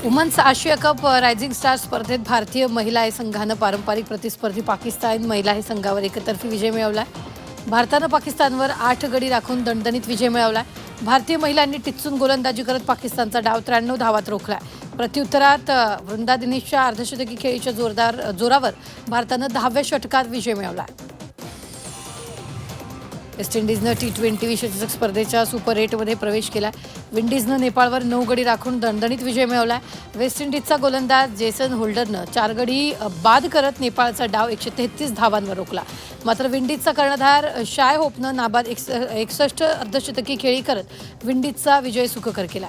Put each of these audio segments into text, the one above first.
Women's आशिया cup rising star स्पर्धेत भारतीय महिला संघानं पारंपरिक प्रतिस्पर्धी पाकिस्तान महिला संघावर एकतर्फी विजय मिळवला. भारतानं पाकिस्तानवर 8 गडी राखून दणदणीत विजय मिळवला. भारतीय महिलांनी टिच्चून गोलंदाजी करत पाकिस्तानचा डाव 93 धावात रोखला. प्रत्युत्तरात वृंदा दिनेशच्या अर्धशतकी खेळीच्या जोरावर भारतानं 10व्या षटकात विजय मिळवला. वेस्ट इंडिजनं T20 विश्वचषक स्पर्धेच्या सुपर 8मध्ये प्रवेश केला. विंडीजनं नेपाळवर 9 गडी राखून दणदणीत विजय मिळवला. वेस्ट इंडिजचा गोलंदाज जेसन होल्डरनं 4 गडी बाद करत नेपाळचा डाव 133 धावांवर रोखला. मात्र विंडीजचा कर्णधार शाय होपनं नाबाद 61 अर्धशतकी खेळी करत विंडीजचा विजय सुखकर केला.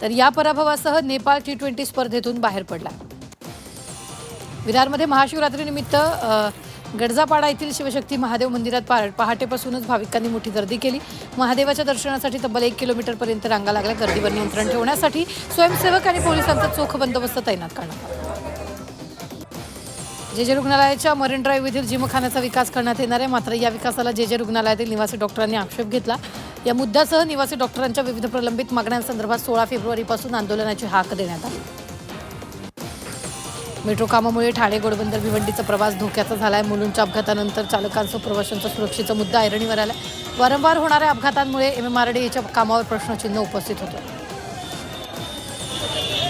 तर या पराभवासह नेपाळ T20 स्पर्धेतून बाहेर पडला. विरारमध्ये महाशिवरात्रीनिमित्त गडजापाडा येथील शिवशक्ती महादेव मंदिरात पहाटेपासूनच भाविकांनी मोठी गर्दी केली. महादेवाच्या दर्शनासाठी तब्बल 1 किलोमीटरपर्यंत रांगा लागल्या. गर्दीवर नियंत्रण ठेवण्यासाठी स्वयंसेवक आणि पोलिसांचा चोख बंदोबस्त तैनात करण्यात आला. जे रुग्णालयाच्या मरीन ड्राईव्ह येथील जिमखान्याचा विकास करण्यात येणार आहे. मात्र या विकासाला जे रुग्णालयातील निवासी डॉक्टरांनी आक्षेप घेतला. या मुद्द्यासह निवासी डॉक्टरांच्या विविध प्रलंबित मागण्यांसंदर्भात 16 फेब्रुवारीपासून आंदोलनाची हाक देण्यात आली. मेट्रो कामामुळे ठाणे घोडबंदर भिवंडीचा प्रवास धोक्याचा झालाय. मुलुंडच्या अपघातानंतर चालकांसह प्रवाशांच्या सुरक्षेचा मुद्दा ऐरणीवर आला. वारंवार होणाऱ्या अपघातांमुळे MMRDAच्या कामावर प्रश्नचिन्ह उपस्थित होतं.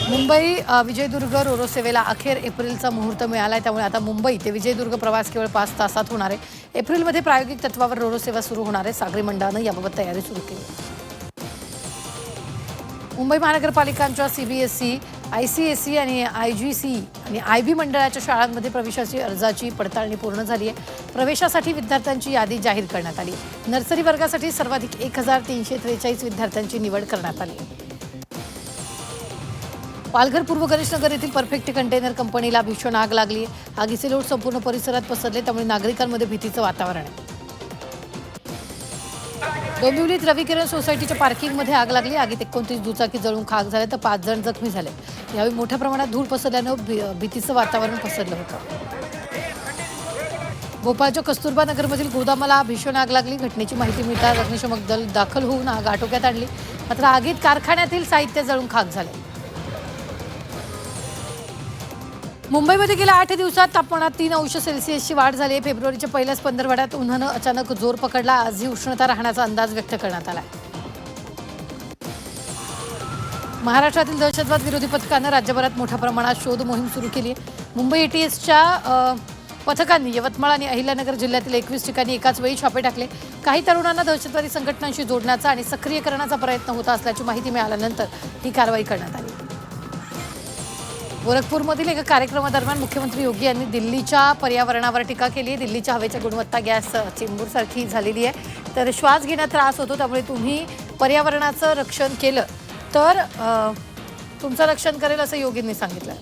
मुंबई विजयदुर्ग रोरो सेवेला अखेर एप्रिलचा मुहूर्त मिळाला आहे. त्यामुळे आता मुंबई ते विजयदुर्ग प्रवास केवळ 5 तासात होणार आहे. एप्रिलमध्ये प्रायोगिक तत्वावर रोरो सेवा सुरू होणार आहे. सागरी मंडळानं याबाबत तयारी सुरू केली. मुंबई महानगरपालिकांच्या CBSE, ICSE आणि IGC आणि IB मंडळाच्या शाळांमध्ये प्रवेशाची अर्जाची पडताळणी पूर्ण झाली आहे. प्रवेशासाठी विद्यार्थ्यांची यादी जाहीर करण्यात आली. नर्सरी वर्गासाठी सर्वाधिक 1343 विद्यार्थ्यांची निवड करण्यात आली. पालघर पूर्व गणेशनगर येथील परफेक्ट कंटेनर कंपनीला भीषण आग लागली आहे. आगीचे लोट संपूर्ण परिसरात पसरले, त्यामुळे नागरिकांमध्ये भीतीचं वातावरण आहे. डोंबिवलीत रविकिरण सोसायटीच्या पार्किंगमध्ये आग लागली. आगीत 29 दुचाकी जळून खाक झाले तर 5 जण जखमी झाले. यावेळी मोठ्या प्रमाणात धूळ पसरल्यानं भीतीचं वातावरण पसरलं होतं. भोपाळच्या कस्तुरबा नगरमधील गोदामाला भीषण आग लागली. घटनेची माहिती मिळताच अग्निशमक दल दाखल होऊन आग आटोक्यात आणली. मात्र आगीत कारखान्यातील साहित्य जळून खाक झाले. मुंबईमध्ये गेल्या 8 दिवसात तापमानात 3 अंश सेल्सिअसची वाढ झाली आहे. फेब्रुवारीच्या पहिल्याच पंधरवड्यात उन्हानं अचानक जोर पकडला. आजही उष्णता राहण्याचा अंदाज व्यक्त करण्यात आला. महाराष्ट्रातील दहशतवाद विरोधी पथकानं राज्यभरात मोठ्या प्रमाणात शोध मोहीम सुरू केली आहे. मुंबई ATSच्या पथकांनी यवतमाळ आणि अहिल्यानगर जिल्ह्यातील 21 ठिकाणी एकाच वेळी छापे टाकले. काही तरुणांना दहशतवादी संघटनांशी जोडण्याचा आणि सक्रिय करण्याचा प्रयत्न होत असल्याची माहिती मिळाल्यानंतर ही कारवाई करण्यात आली. गोरखपूरमधील एका कार्यक्रमादरम्यान मुख्यमंत्री योगी यांनी दिल्लीच्या पर्यावरणावर टीका केली आहे. दिल्लीच्या हवेच्या गुणवत्ता गॅस चेंबूरसारखी झालेली आहे. तर श्वास घेण्यात त्रास होतो. त्यामुळे तुम्ही पर्यावरणाचं रक्षण केलं तर तुमचं रक्षण करेल असं योगींनी सांगितलं.